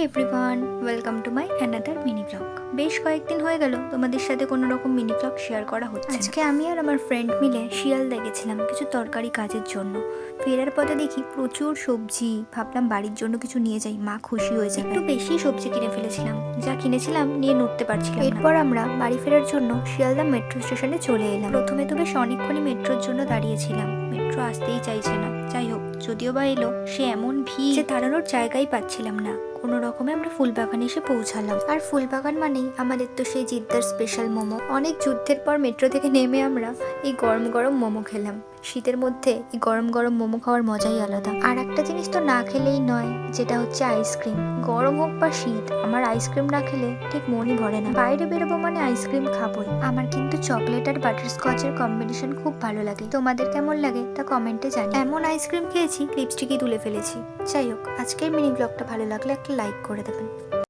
Everyone, welcome to my another mini blog. বেশ কয়েকদিন হয়ে গেল তোমাদের সাথে কোনো রকম মিনি ব্লগ শেয়ার করা হচ্ছে। আজকে আমি আর আমার ফ্রেন্ড মিলে শিয়ালদা গেছিলাম কিছু তরকারি কাজের জন্য। ফেরার পথে দেখি প্রচুর সবজি, ভাবলাম বাড়ির জন্য কিছু নিয়ে যাই, মা খুশি হয়ে যায়। একটু বেশি সবজি কিনে ফেলেছিলাম, যা কিনেছিলাম নিয়ে নড়তে পারছিলাম না। এরপর আমরা বাড়ি ফেরার জন্য শিয়ালদা মেট্রো স্টেশনে চলে এলাম। প্রথমে তো বেশ অনেকক্ষণই মেট্রোর জন্য দাঁড়িয়েছিলাম, মেট্রো আসতেই চাইছে না। যাই হোক, যদিও বা এলো, সে এমন ভিড় যে দাঁড়ানোর জায়গাই পাচ্ছিলাম না। কোনো রকমে আমরা ফুলবাগানে এসে পৌঁছালাম। আর ফুলবাগান মানেই আমাদের তো সেই জিদ্দার স্পেশাল মোমো। অনেক যুদ্ধের পর মেট্রো থেকে নেমে আমরা এই গরম গরম মোমো খেলাম। শীতের মধ্যে এই গরম গরম মোমো খাওয়ার মজাই আলাদা। আর একটা জিনিস তো না খেলেই নয়, যেটা হচ্ছে আইসক্রিম। গরম হোক বা শীত, আমার আইসক্রিম না খেলে ঠিক মনই ভরে না। বাইরে বেরোবো মানে আইসক্রিম খাবোই। আমার কিন্তু চকলেট আর বাটারস্কচের কম্বিনেশন খুব ভালো লাগে। তোমাদের কেমন লাগে তা কমেন্টে জানি। এমন আইসক্রিম খেয়েছি লিপস্টিকই তুলে ফেলেছি। যাই হোক, আজকের মিনি ব্লগটা ভালো লাগলে একটা লাইক করে দেবেন।